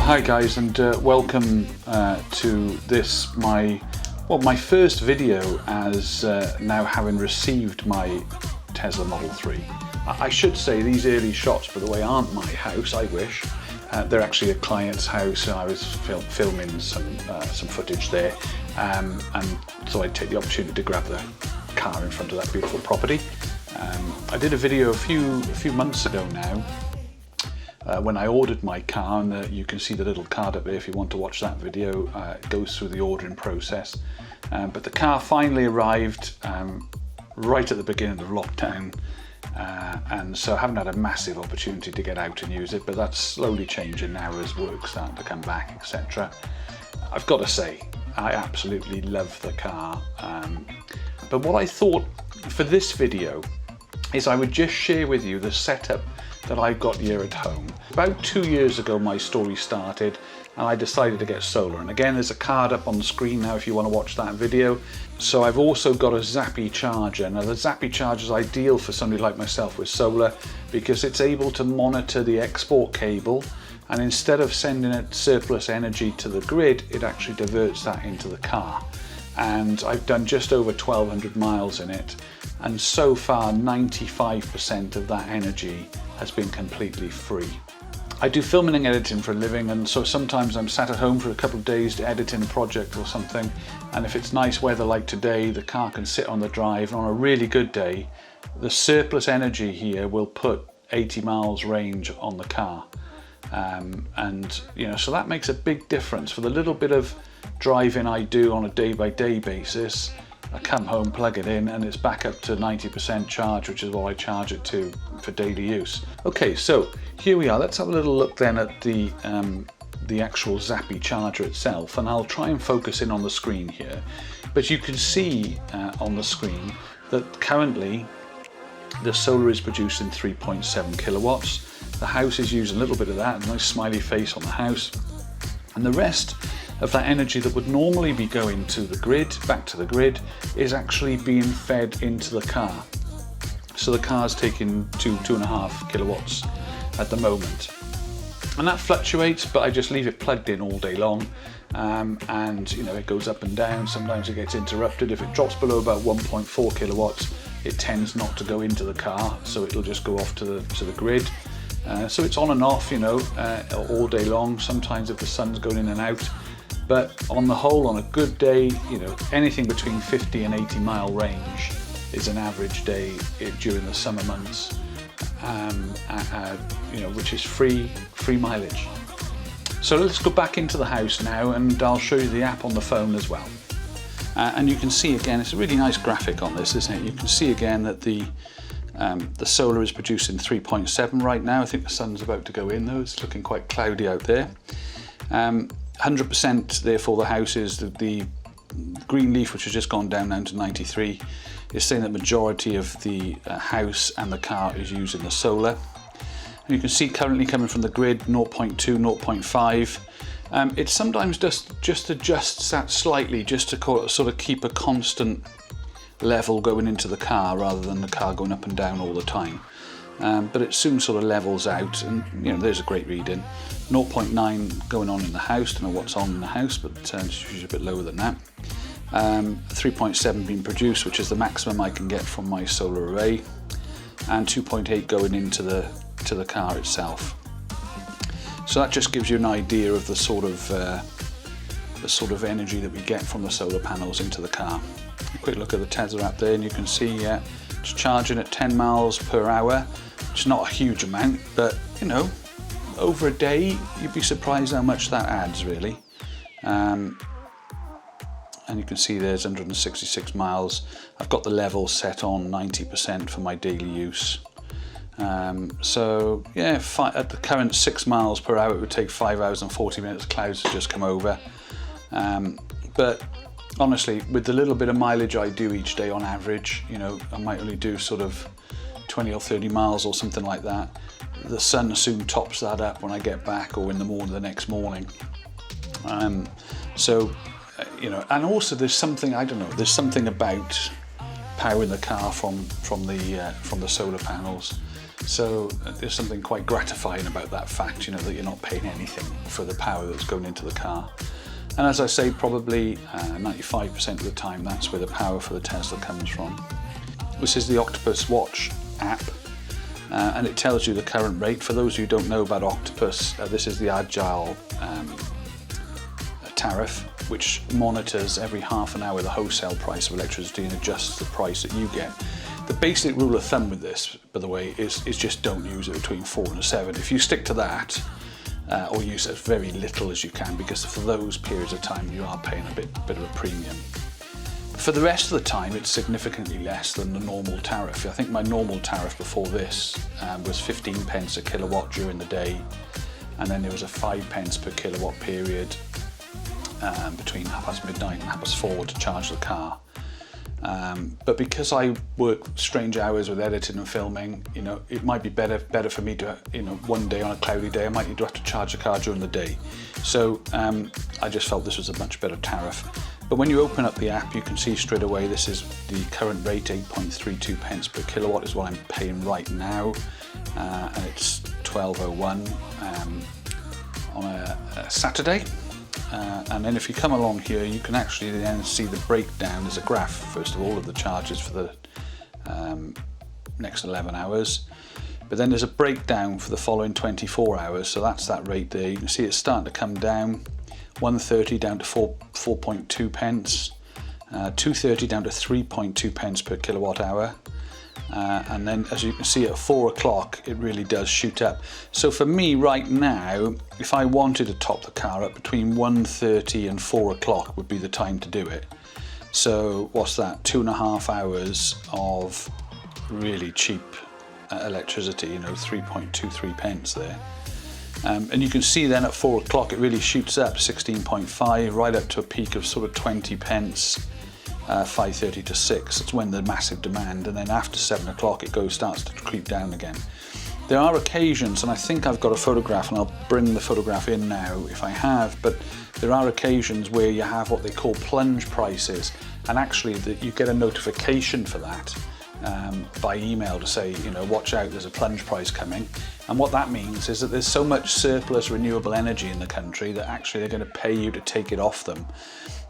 hi guys, and welcome to this, my first video as now having received my Tesla Model 3. I should say these early shots, by the way, aren't my house, I wish. They're actually a client's house, and I was filming some footage there, and so I take the opportunity to grab the car in front of that beautiful property. I did a video a few months ago now, when I ordered my car, and you can see the little card up there if you want to watch that video. It goes through the ordering process, but the car finally arrived right at the beginning of lockdown, and so I haven't had a massive opportunity to get out and use it, but that's slowly changing now as work's starting to come back, etc. I've got to say, I absolutely love the car, but what I thought for this video is I would just share with you the setup that I've got here at home. About 2 years ago my story started, and I decided to get solar, and again there's a card up on the screen now if you want to watch that video. So I've also got a zappi charger. Now the zappi charger is ideal for somebody like myself with solar because it's able to monitor the export cable, and instead of sending it surplus energy to the grid, it actually diverts that into the car. And I've done just over 1,200 miles in it, and so far 95% of that energy has been completely free. I do filming and editing for a living, and so sometimes I'm sat at home for a couple of days editing a project or something, and if it's nice weather like today, the car can sit on the drive, and on a really good day the surplus energy here will put 80 miles range on the car, and you know, so that makes a big difference. For the little bit of driving I do on a day-by-day basis, I come home, plug it in, and it's back up to 90% charge, which is what I charge it to for daily use. Okay, so here we are. Let's have a little look then at the actual zappi charger itself, and I'll try and focus in on the screen here. But you can see on the screen that currently the solar is producing 3.7 kilowatts. The house is using a little bit of that, a nice smiley face on the house, and the rest of that energy that would normally be going to the grid, back to the grid, is actually being fed into the car. So the car's taking 2.5 kilowatts at the moment. And that fluctuates, but I just leave it plugged in all day long. And you know, it goes up and down. Sometimes it gets interrupted. If it drops below about 1.4 kilowatts, it tends not to go into the car, so it'll just go off to the grid. So it's on and off, you know, all day long. Sometimes if the sun's going in and out. But on the whole, on a good day, you know, anything between 50 and 80 mile range is an average day during the summer months, you know, which is free mileage. So let's go back into the house now, and I'll show you the app on the phone as well. And you can see again, it's a really nice graphic on this, isn't it? You can see again that the solar is producing 3.7 right now. I think the sun's about to go in though. It's looking quite cloudy out there. 100% therefore the house is the green leaf, which has just gone down to 93, is saying that majority of the house and the car is using the solar. And you can see currently coming from the grid 0.2, 0.5. It sometimes just adjusts that slightly just to sort of keep a constant level going into the car rather than the car going up and down all the time. But it soon sort of levels out, and you know, there's a great reading. 0.9 going on in the house, don't know what's on in the house, but it's usually a bit lower than that. 3.7 being produced, which is the maximum I can get from my solar array, and 2.8 going into the car itself. So that just gives you an idea of the sort of energy that we get from the solar panels into the car. A quick look at the Tesla app there, and you can see it's charging at 10 miles per hour, which is not a huge amount, but you know, over a day you'd be surprised how much that adds really. And you can see there's 166 miles. I've got the level set on 90% for my daily use. So yeah, at the current 6 miles per hour it would take 5 hours and 40 minutes clouds to just come over. But honestly, with the little bit of mileage I do each day on average, you know, I might only do sort of 20 or 30 miles or something like that. The sun soon tops that up when I get back, or in the morning, the next morning. So, you know, and also there's something, I don't know, there's something about powering the car from the solar panels. So there's something quite gratifying about that fact, you know, that you're not paying anything for the power that's going into the car. And as I say, probably 95% of the time that's where the power for the Tesla comes from. This is the Octopus Watch app, and it tells you the current rate. For those who don't know about Octopus, this is the Agile Tariff, which monitors every half an hour the wholesale price of electricity and adjusts the price that you get. The basic rule of thumb with this, by the way, is just don't use it between 4 and 7. If you stick to that, or use as very little as you can, because for those periods of time you are paying a bit of a premium. For the rest of the time, it's significantly less than the normal tariff. I think my normal tariff before this was 15 pence a kilowatt during the day, and then there was a 5 pence per kilowatt period between midnight and 4:30 to charge the car. But because I work strange hours with editing and filming, you know, it might be better for me to, you know, one day on a cloudy day I might need to have to charge the car during the day. So I just felt this was a much better tariff. But when you open up the app, you can see straight away this is the current rate, 8.32 pence per kilowatt is what I'm paying right now, and it's 12:01 on a Saturday. And then if you come along here, you can actually then see the breakdown. There's a graph, first of all, of the charges for the next 11 hours. But then there's a breakdown for the following 24 hours. So that's that rate there. You can see it's starting to come down. 1.30 down to 4.2 pence. 2.30 down to 3.2 pence per kilowatt hour. And then, as you can see, at 4 o'clock it really does shoot up. So for me right now, if I wanted to top the car up, between 1:30 and 4 o'clock would be the time to do it. So what's that, 2.5 hours of really cheap electricity, you know, 3.23 pence there. And you can see then at 4 o'clock it really shoots up, 16.5, right up to a peak of sort of 20 pence. 5:30 to 6, it's when the massive demand, and then after 7 o'clock it starts to creep down again. There are occasions, and I think I've got a photograph, and I'll bring the photograph in now if I have, but there are occasions where you have what they call plunge prices, and actually you get a notification for that by email to say, you know, watch out, there's a plunge price coming. And what that means is that there's so much surplus renewable energy in the country that actually they're going to pay you to take it off them.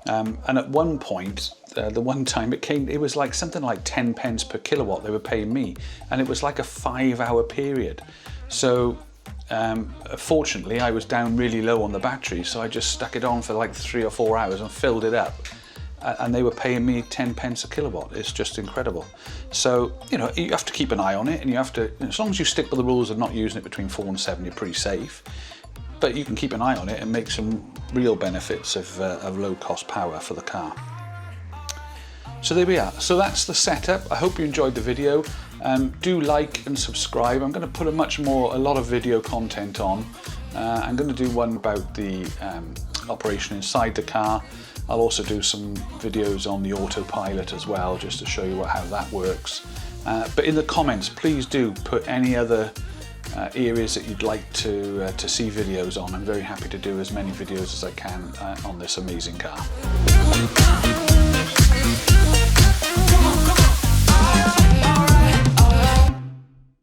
And at one point, the one time it was like something like 10 pence per kilowatt they were paying me, and it was like a 5-hour period. So fortunately I was down really low on the battery, so I just stuck it on for like 3 or 4 hours and filled it up, and they were paying me 10 pence a kilowatt. It's just incredible. So, you know, you have to keep an eye on it, and you have to, as long as you stick with the rules of not using it between 4 and 7, you're pretty safe. But you can keep an eye on it and make some real benefits of low-cost power for the car. So there we are. So that's the setup. I hope you enjoyed the video. Do like and subscribe. I'm going to put a lot of video content on. I'm going to do one about the operation inside the car. I'll also do some videos on the autopilot as well, just to show you how that works. But in the comments, please do put any other areas that you'd like to see videos on. I'm very happy to do as many videos as I can on this amazing car.